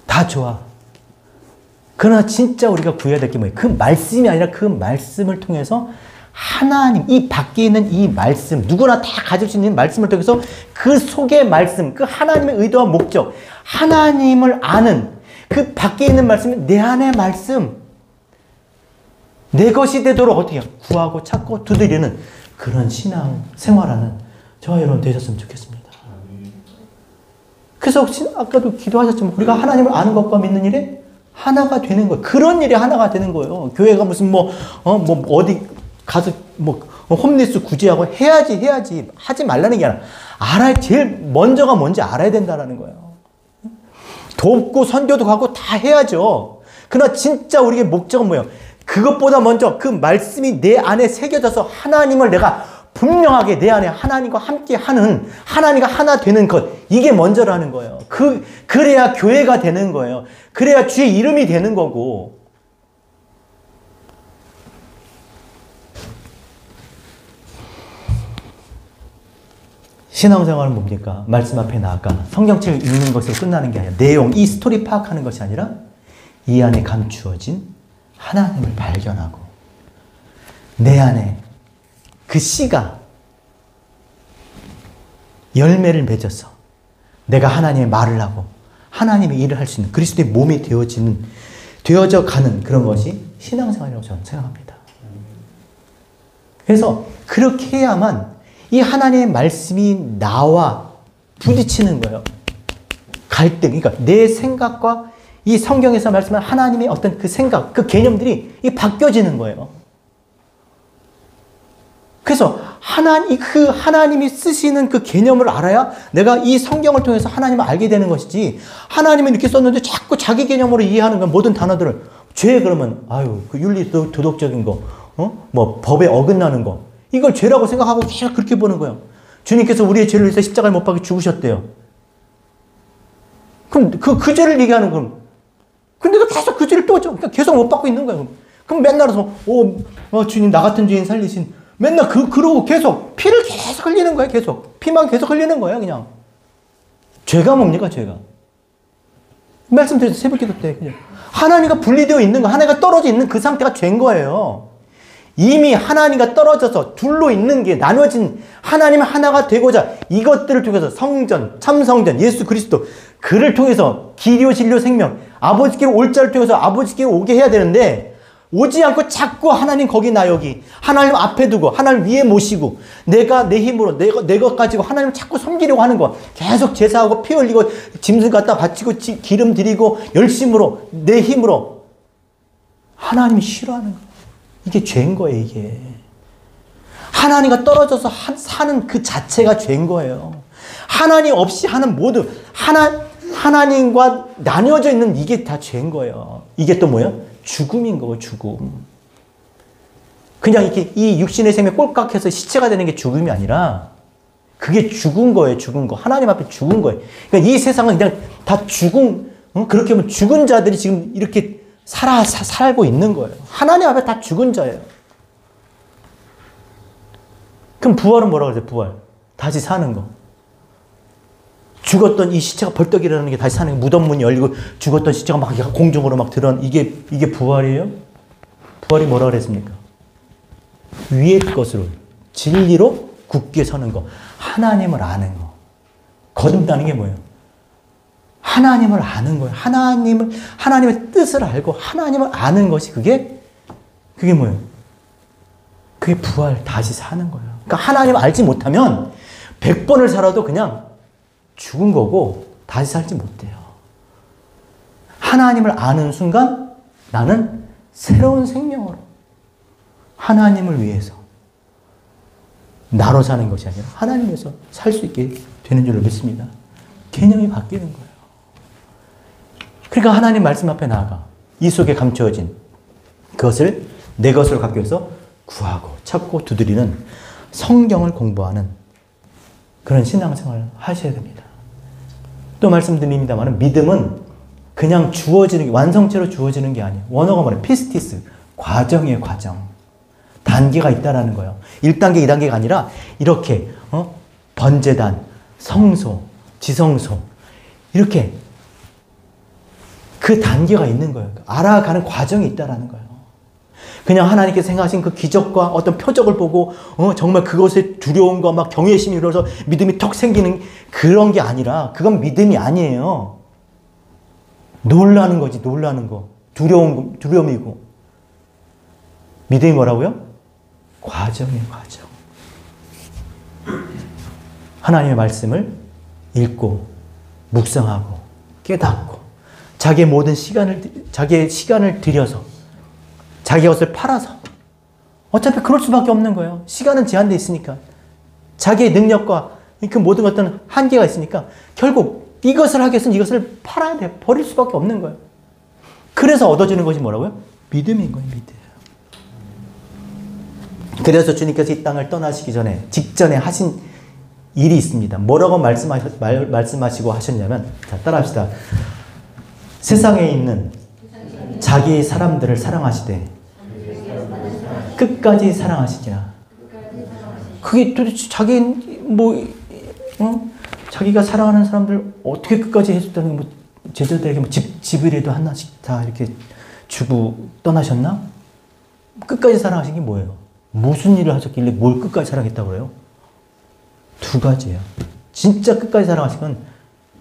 다 좋아. 그러나 진짜 우리가 구해야 될 게 뭐예요? 그 말씀이 아니라 그 말씀을 통해서 하나님, 이 밖에 있는 이 말씀, 누구나 다 가질 수 있는 말씀을 통해서 그 속의 말씀, 그 하나님의 의도와 목적, 하나님을 아는 그 밖에 있는 말씀이 내 안의 말씀, 내 것이 되도록 어떻게 구하고 찾고 두드리는 그런 신앙 생활하는 저와 여러분 되셨으면 좋겠습니다. 그래서 아까도 기도하셨지만 우리가 하나님을 아는 것과 믿는 일에 하나가 되는 거예요. 그런 일이 하나가 되는 거예요. 교회가 무슨 어디 가서 홈리스 구제하고 해야지 하지 말라는 게 아니라 제일 먼저가 뭔지 알아야 된다는 거예요. 돕고 선교도 가고 다 해야죠. 그러나 진짜 우리의 목적은 뭐예요? 그것보다 먼저 그 말씀이 내 안에 새겨져서 하나님을 내가 분명하게 내 안에 하나님과 함께 하는, 하나님과 하나 되는 것, 이게 먼저라는 거예요. 그래야 교회가 되는 거예요. 그래야 주의 이름이 되는 거고. 신앙생활은 뭡니까? 말씀 앞에 나아가 성경책을 읽는 것으로 끝나는 게 아니라 내용, 이 스토리 파악하는 것이 아니라 이 안에 감추어진 하나님을 발견하고 내 안에 그 씨가 열매를 맺어서 내가 하나님의 말을 하고 하나님의 일을 할 수 있는 그리스도의 몸이 되어져 가는 그런 것이 신앙생활이라고 저는 생각합니다. 그래서 그렇게 해야만 이 하나님의 말씀이 나와 부딪히는 거예요. 갈등, 그러니까 내 생각과 이 성경에서 말씀한 하나님의 어떤 그 생각, 그 개념들이 바뀌어지는 거예요. 그래서 하나님이 쓰시는 그 개념을 알아야 내가 이 성경을 통해서 하나님을 알게 되는 것이지, 하나님이 이렇게 썼는데 자꾸 자기 개념으로 이해하는 건 모든 단어들을, 죄 그러면 그 윤리 도덕적인 거, 법에 어긋나는 거, 이걸 죄라고 생각하고 계속 그렇게 보는 거예요. 주님께서 우리의 죄를 위해서 십자가에 못 박혀 죽으셨대요. 그럼 그 죄를 얘기하는 건, 근데 계속 그 죄를 또 그러니까 계속 못 받고 있는 거예요. 그럼 맨날 주님 나 같은 죄인 살리신, 맨날 그러고 계속 피를 계속 흘리는 거예요. 계속 피만 계속 흘리는 거예요. 그냥 죄가 뭡니까? 죄가 말씀드렸죠. 새벽기도 때 그냥 하나님과 분리되어 있는 거, 하나님과 떨어져 있는 그 상태가 죄인 거예요. 이미 하나님과 떨어져서 둘로 있는 게 나눠진 하나님 하나가 되고자 이것들을 통해서 성전, 참성전, 예수 그리스도 그를 통해서 길이요 진리요 생명, 아버지께로 올 자를 통해서 아버지께로 오게 해야 되는데 오지 않고 자꾸 하나님 거기 나 여기 하나님 앞에 두고 하나님 위에 모시고 내가 내 힘으로 내 것 가지고 하나님을 자꾸 섬기려고 하는 거, 계속 제사하고 피 흘리고 짐승 갖다 바치고 기름 드리고 열심으로 내 힘으로 하나님이 싫어하는 거, 이게 죄인 거예요. 이게 하나님과 떨어져서 사는 그 자체가 죄인 거예요. 하나님 없이 하는 모든 하나님과 나뉘어져 있는 이게 다 죄인 거예요. 이게 또 뭐예요? 죽음인 거고, 죽음. 그냥 이렇게 이 육신의 생명에 꼴깍해서 시체가 되는 게 죽음이 아니라 그게 죽은 거예요. 죽은 거. 하나님 앞에 죽은 거예요. 그러니까 이 세상은 그냥 다 그렇게 하면 죽은 자들이 지금 이렇게 살고 있는 거예요. 하나님 앞에 다 죽은 자예요. 그럼 부활은 뭐라고 그러죠? 부활. 다시 사는 거. 죽었던 이 시체가 벌떡 일어나는 게 다시 사는 거. 무덤 문이 열리고 죽었던 시체가 막 공중으로 막 드러나는 이게 부활이에요? 부활이 뭐라고 그랬습니까? 위의 것으로 진리로 굳게 서는 거. 하나님을 아는 거. 거듭나는 게 뭐예요? 하나님을 아는 거예요. 하나님의 뜻을 알고 하나님을 아는 것이 그게 뭐예요? 그게 부활, 다시 사는 거예요. 그러니까 하나님을 알지 못하면 100번을 살아도 그냥 죽은 거고 다시 살지 못해요. 하나님을 아는 순간 나는 새로운 생명으로 하나님을 위해서 나로 사는 것이 아니라 하나님 위해서 살 수 있게 되는 줄로 믿습니다. 개념이 바뀌는 거예요. 그러니까 하나님 말씀 앞에 나아가 이 속에 감추어진 그것을 내 것으로 갖기 위해서 구하고 찾고 두드리는 성경을 공부하는 그런 신앙생활을 하셔야 됩니다. 또 말씀드립니다만 믿음은 그냥 주어지는 게, 완성체로 주어지는 게 아니에요. 원어가 뭐래요? 피스티스. 과정이에요, 과정. 단계가 있다라는 거예요. 1단계, 2단계가 아니라 이렇게 번제단, 성소, 지성소 이렇게 그 단계가 있는 거예요. 알아가는 과정이 있다라는 거예요. 그냥 하나님께서 생각하신 그 기적과 어떤 표적을 보고 정말 그것에 두려움과 막 경외심이 일어서 믿음이 턱 생기는 그런 게 아니라 그건 믿음이 아니에요. 놀라는 거지, 놀라는 거. 두려움이고. 믿음이 뭐라고요? 과정이에요, 과정. 하나님의 말씀을 읽고 묵상하고 깨닫고 자기의 모든 자기의 시간을 들여서 자기 것을 팔아서 어차피 그럴 수밖에 없는 거예요. 시간은 제한되어 있으니까 자기의 능력과 그 모든 어떤 한계가 있으니까 결국 이것을 하기 위해서는 이것을 팔아야 돼. 버릴 수밖에 없는 거예요. 그래서 얻어지는 것이 뭐라고요? 믿음인 거예요. 믿음. 그래서 주님께서 이 땅을 떠나시기 직전에 하신 일이 있습니다. 뭐라고 말씀하시고 하셨냐면, 자, 따라합시다. 세상에 있는 자기 사람들을 사랑하시되 끝까지 사랑하시지라. 그게 도대체 자기가 사랑하는 사람들 어떻게 끝까지 해줬다는 거, 제자들에게 집이라도 하나씩 다 이렇게 주고 떠나셨나? 끝까지 사랑하신 게 뭐예요? 무슨 일을 하셨길래 뭘 끝까지 사랑했다고 그래요? 두 가지예요. 진짜 끝까지 사랑하신 건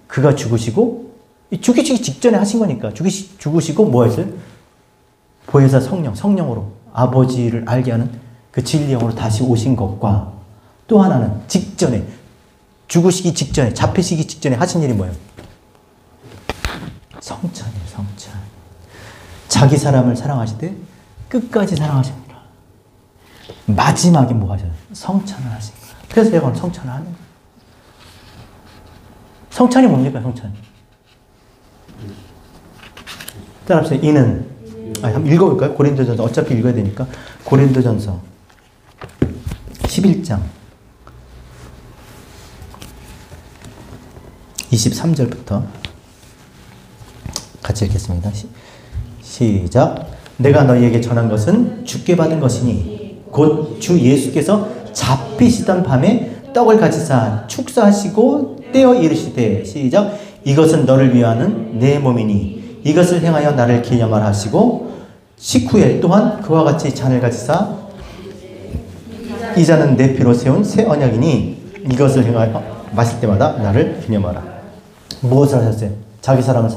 그가 죽으시고, 죽이시기 직전에 하신 거니까 죽으시고 뭐 했어요? 보혜사 성령으로 아버지를 알게 하는 그 진리형으로 다시 오신 것과 또 하나는 직전에, 죽으시기 직전에, 잡히시기 직전에 하신 일이 뭐예요? 성찬이에요, 성찬. 자기 사람을 사랑하시되 끝까지 사랑하십니다. 마지막에 뭐 하셔요? 성찬을 하신 거예요. 그래서 제가 오늘 성찬을 하는 거예요. 성찬이 뭡니까, 성찬? 따라합시다. 이는, 한번 읽어볼까요? 고린도전서, 어차피 읽어야 되니까. 고린도전서 11장 23절부터 같이 읽겠습니다. 시작. 내가 너희에게 전한 것은 주께 받은 것이니 곧 주 예수께서 잡히시던 밤에 떡을 가지사 축사하시고 떼어 이르시되, 시작. 이것은 너를 위하는 내 몸이니 이것을 행하여 나를 기념하라 하시고, 식후에 또한 그와 같이 잔을 가지사 이 잔은 내 피로 세운 새 언약이니 이것을 행하여 마실 때마다 나를 기념하라. 무엇을 하셨어요? 자기 사랑을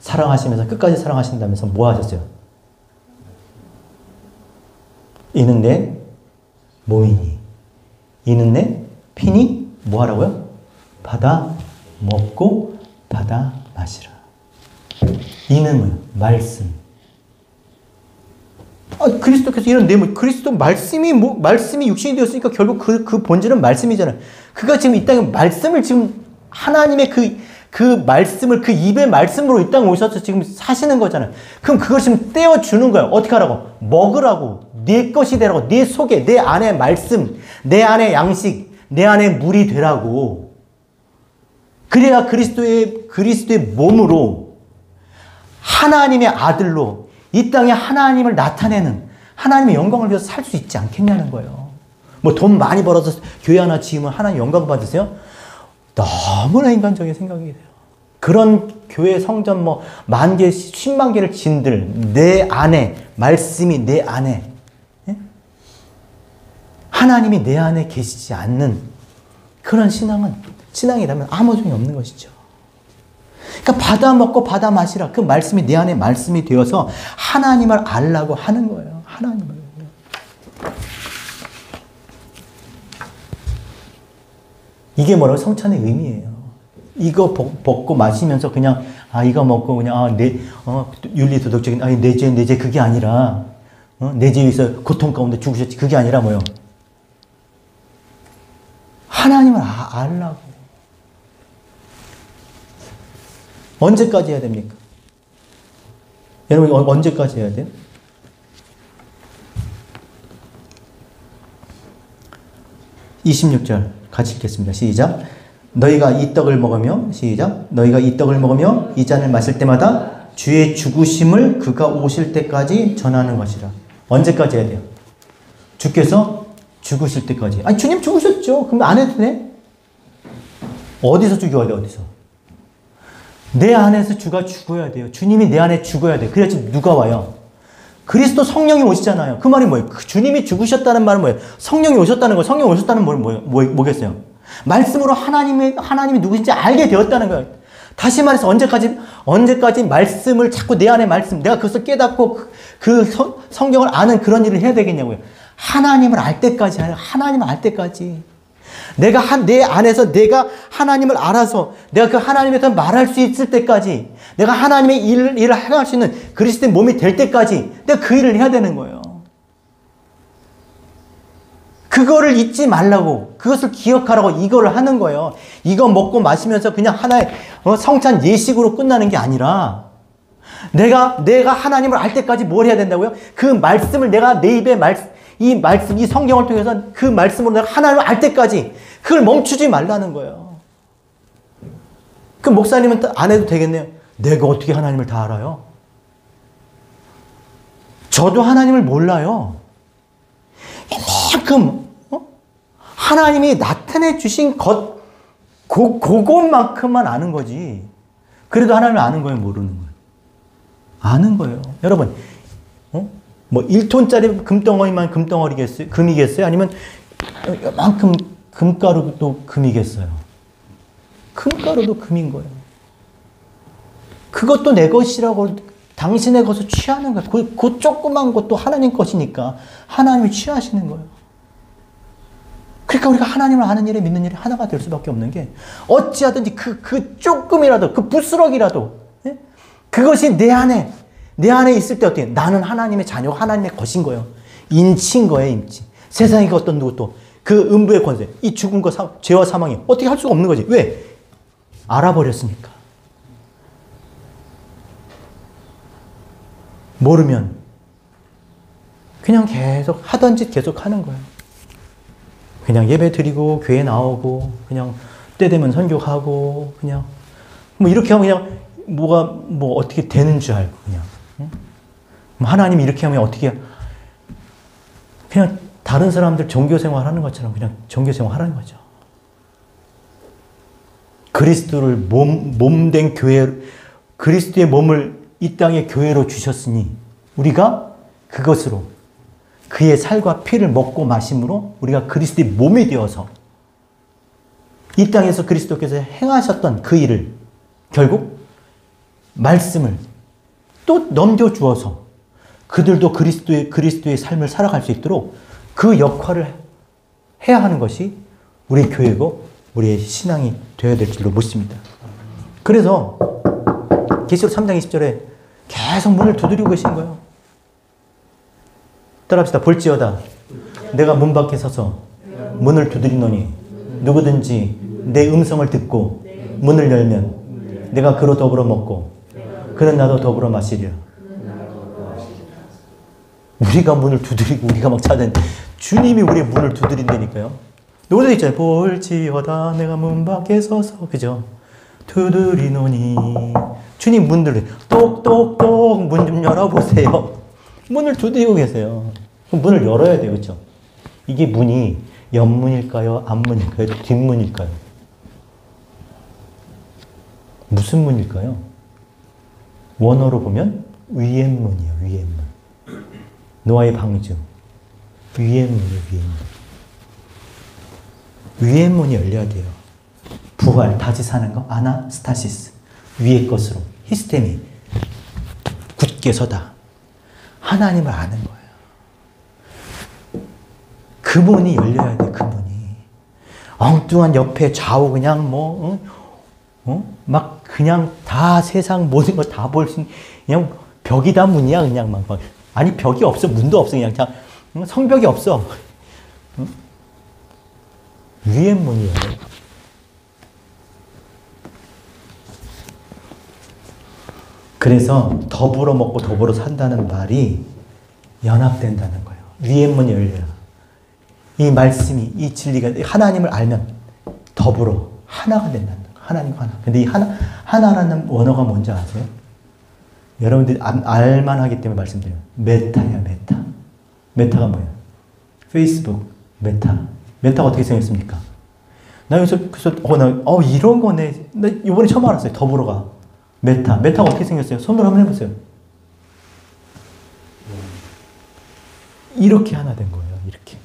사랑하시면서 끝까지 사랑하신다면서 뭐 하셨어요? 이는 내 몸이니 이는 내 피니 뭐 하라고요? 받아 먹고 받아 마시라. 이는 뭐예요? 말씀. 그리스도께서 이런 내용, 그리스도 말씀이 육신이 되었으니까 결국 그 본질은 말씀이잖아요. 그가 지금 이 땅에 말씀을 지금 하나님의 그 말씀을 그 입의 말씀으로 이 땅에 오셔서 지금 사시는 거잖아요. 그럼 그걸 지금 떼어주는 거예요. 어떻게 하라고? 먹으라고. 내 것이 되라고. 내 속에, 내 안에 말씀, 내 안에 양식, 내 안에 물이 되라고. 그래야 그리스도의 몸으로 하나님의 아들로 이 땅에 하나님을 나타내는, 하나님의 영광을 위해서 살 수 있지 않겠냐는 거예요. 뭐 돈 많이 벌어서 교회 하나 지으면 하나님 영광 받으세요? 너무나 인간적인 생각이 돼요. 그런 교회 성전 뭐 10,000개, 10만 개를 진들 내 안에, 말씀이 내 안에, 하나님이 내 안에 계시지 않는 그런 신앙이라면 아무 소용이 없는 것이죠. 그러니까 받아 먹고 받아 마시라. 그 말씀이 내 안에 말씀이 되어서 하나님을 알라고 하는 거예요. 하나님을. 이게 뭐라고? 성찬의 의미예요. 이거 먹고 마시면서 그냥 이거 먹고 그냥 윤리 도덕적인 내 죄 그게 아니라 내 죄에 의해서 고통 가운데 죽으셨지 그게 아니라 뭐요? 하나님을 알라고. 언제까지 해야 됩니까? 여러분 언제까지 해야 돼요? 26절 같이 읽겠습니다. 시작. 너희가 이 떡을 먹으며 시작. 너희가 이 떡을 먹으며 이 잔을 마실 때마다 주의 죽으심을 그가 오실 때까지 전하는 것이라. 언제까지 해야 돼요? 주께서 죽으실 때까지. 아니 주님 죽으셨죠. 그럼 안 해도 돼? 어디서 죽여야 돼? 어디서? 내 안에서 주가 죽어야 돼요. 주님이 내 안에 죽어야 돼요. 그래야지 누가 와요? 그리스도 성령이 오시잖아요. 그 말이 뭐예요? 주님이 죽으셨다는 말은 뭐예요? 성령이 오셨다는 거예요. 성령이 오셨다는 말은 뭐겠어요? 말씀으로 하나님이 누구신지 알게 되었다는 거예요. 다시 말해서 언제까지 말씀을 자꾸 내 안에 내가 그것을 깨닫고 성경을 아는 그런 일을 해야 되겠냐고요. 하나님을 알 때까지 하요. 하나님을 알 때까지. 내 안에서 내가 하나님을 알아서 내가 그 하나님에 대해서 말할 수 있을 때까지, 내가 하나님의 일을 행할 수 있는 그리스도의 몸이 될 때까지 내가 그 일을 해야 되는 거예요. 그거를 잊지 말라고, 그것을 기억하라고 이거를 하는 거예요. 이거 먹고 마시면서 그냥 하나의 성찬 예식으로 끝나는 게 아니라 내가 하나님을 알 때까지 뭘 해야 된다고요? 그 말씀을 내가 내 입에 이 성경을 통해서 그 말씀으로 내가 하나님을 알 때까지 그걸 멈추지 말라는 거예요. 그 목사님은 안 해도 되겠네요. 내가 어떻게 하나님을 다 알아요? 저도 하나님을 몰라요. 이만큼 하나님이 나타내 주신 그것만큼만 아는 거지. 그래도 하나님을 아는 거예요, 모르는 거예요? 아는 거예요. 여러분, 뭐 1톤짜리 금덩어리만 금이겠어요? 아니면 이만큼 금가루도 금이겠어요? 금가루도 금인 거예요. 그것도 내 것이라고 당신의 것을 취하는 거예요. 그 조그만 것도 하나님 것이니까 하나님이 취하시는 거예요. 그러니까 우리가 하나님을 아는 일에 믿는 일이 하나가 될 수밖에 없는 게, 어찌하든지 그 조금이라도, 그 부스럭이라도, 예? 그것이 내 안에 있을 때 어떻게? 나는 하나님의 자녀, 하나님의 것인 거예요. 인치인 거예요, 인치. 세상에 어떤 누구도 그 음부의 권세, 이 죽은 것, 죄와 사망이 어떻게 할 수가 없는 거지. 왜? 알아버렸으니까. 모르면 그냥 계속 하던 짓 계속 하는 거예요. 그냥 예배 드리고 교회 나오고 그냥 때 되면 선교하고 그냥 뭐 이렇게 하면 그냥 뭐 어떻게 되는 줄 알고 그냥 하나님이 이렇게 하면 어떻게, 그냥 다른 사람들 종교생활 하는 것처럼 그냥 종교생활 하는 거죠. 그리스도를 몸된 교회, 그리스도의 몸을 이 땅의 교회로 주셨으니 우리가 그것으로 그의 살과 피를 먹고 마심으로 우리가 그리스도의 몸이 되어서 이 땅에서 그리스도께서 행하셨던 그 일을 결국 말씀을 또 넘겨주어서 그들도 그리스도의 삶을 살아갈 수 있도록 그 역할을 해야 하는 것이 우리 교회고 우리의 신앙이 되어야 될 줄로 믿습니다. 그래서 계시록 3장 20절에 계속 문을 두드리고 계신 거예요. 따라합시다. 볼지어다 내가 문 밖에 서서 문을 두드리노니 누구든지 내 음성을 듣고 문을 열면 내가 그로 더불어 먹고 그는 나도 더불어 마시리라. 우리가 문을 두드리고 우리가 막 찾은, 주님이 우리의 문을 두드린다니까요. 노래도 있잖아요. 볼지어다 내가 문 밖에 서서, 그죠? 두드리노니. 주님 문들을 똑똑똑 문 좀 열어보세요. 문을 두드리고 계세요. 그럼 문을 열어야 돼요. 그렇죠? 이게 문이 옆문일까요? 앞문일까요? 뒷문일까요? 무슨 문일까요? 원어로 보면 위에 문이에요. 위에 문. 노아의 방주. 위에 문이에요. 위에 문. 위에 문이 열려야 돼요. 부활, 다시 사는 거, 아나스타시스. 위의 것으로. 히스테미. 굳게 서다. 하나님을 아는 거예요. 그 문이 열려야 돼, 그 문이. 엉뚱한 옆에 좌우 그냥 막 그냥 다 세상 모든 거 다 볼 수 있는, 그냥 벽이 다 문이야, 그냥 막. 아니, 벽이 없어, 문도 없어, 그냥 성벽이 없어. 위의 문이에요. 그래서 더불어 먹고 더불어 산다는 말이 연합된다는 거예요. 위의 문이 열려라. 이 말씀이, 이 진리가 하나님을 알면 더불어 하나가 된다는 거예요. 하나님과 하나. 근데 이 하나라는 원어가 뭔지 아세요? 여러분들이 알만하기 때문에 말씀드려요. 메타야, 메타. 메타가 뭐예요? 페이스북, 메타. 메타가 어떻게 생겼습니까? 나 여기서, 이런 거네. 나 이번에 처음 알았어요. 더불어가. 메타. 메타가 어떻게 생겼어요? 손으로 한번 해보세요. 이렇게 하나 된 거예요. 이렇게.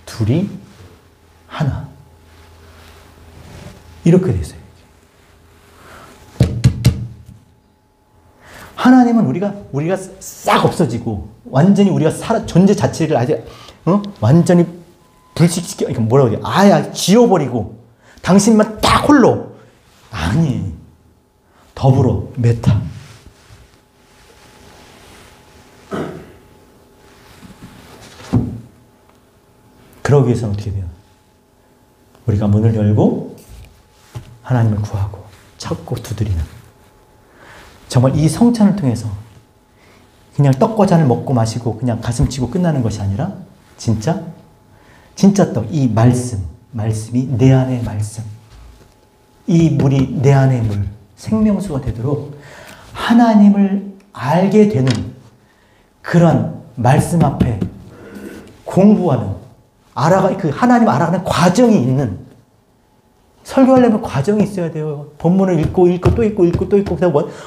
둘이 하나. 이렇게 돼 있어요. 하나님은 우리가 싹 없어지고 완전히 우리가 존재 자체를 아주 완전히 불식시켜, 그러니까 뭐라고 해야 돼? 아예 지워버리고 당신만 딱 홀로. 아니, 더불어 메타. 그러기 위해서는 어떻게 돼요? 우리가 문을 열고 하나님을 구하고 찾고 두드리는, 정말 이 성찬을 통해서 그냥 떡과 잔을 먹고 마시고 그냥 가슴 치고 끝나는 것이 아니라 진짜 떡, 이 말씀이 내 안의 말씀, 이 물이 내 안의 물, 생명수가 되도록 하나님을 알게 되는 그런 말씀 앞에 공부하는, 그 하나님 알아가는 과정이 있는, 설교하려면 과정이 있어야 돼요. 본문을 읽고 또 읽고 또 읽고,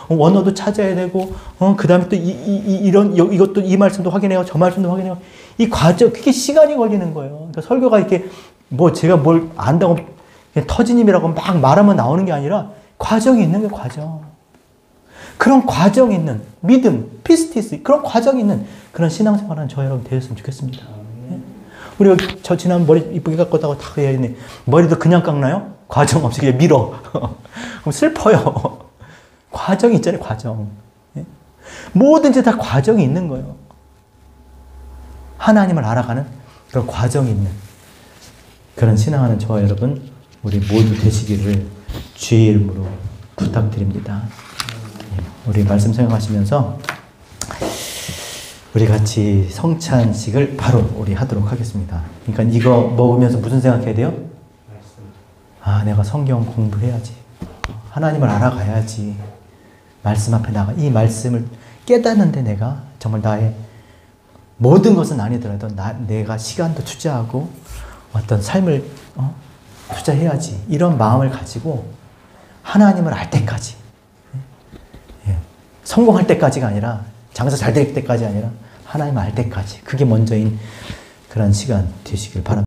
원어도 찾아야 되고, 그 다음에 또 이것도 이 말씀도 확인해요. 저 말씀도 확인해요. 이 과정, 그게 시간이 걸리는 거예요. 그러니까 설교가 이렇게 제가 뭘 안다고 그냥 터지님이라고 막 말하면 나오는 게 아니라 과정이 있는 거예요, 과정. 그런 과정이 있는 믿음, 피스티스, 그런 과정이 있는 그런 신앙생활하는 저 여러분 되었으면 좋겠습니다. 우리가 저 지난 머리 이쁘게 깎았다고 다 해야 되네. 머리도 그냥 깎나요? 과정 없이 그냥 밀어. 그럼 슬퍼요. 과정이 있잖아요, 과정. 뭐든지 다 과정이 있는 거예요. 하나님을 알아가는 그런 과정이 있는 그런 신앙하는 저와 여러분, 우리 모두 되시기를 주의 이름으로 부탁드립니다. 우리 말씀 생각하시면서 우리 같이 성찬식을 바로 우리 하도록 하겠습니다. 그러니까 이거 먹으면서 무슨 생각해야 돼요? 내가 성경 공부해야지. 하나님을 알아가야지. 말씀 앞에 나가. 이 말씀을 깨닫는데 내가 정말 나의 모든 것은 아니더라도 내가 시간도 투자하고 어떤 삶을 투자해야지. 이런 마음을 가지고 하나님을 알 때까지, 성공할 때까지가 아니라, 장사 잘 될 때까지 아니라 하나님을 알 때까지, 그게 먼저인 그런 시간 되시길 바랍니다.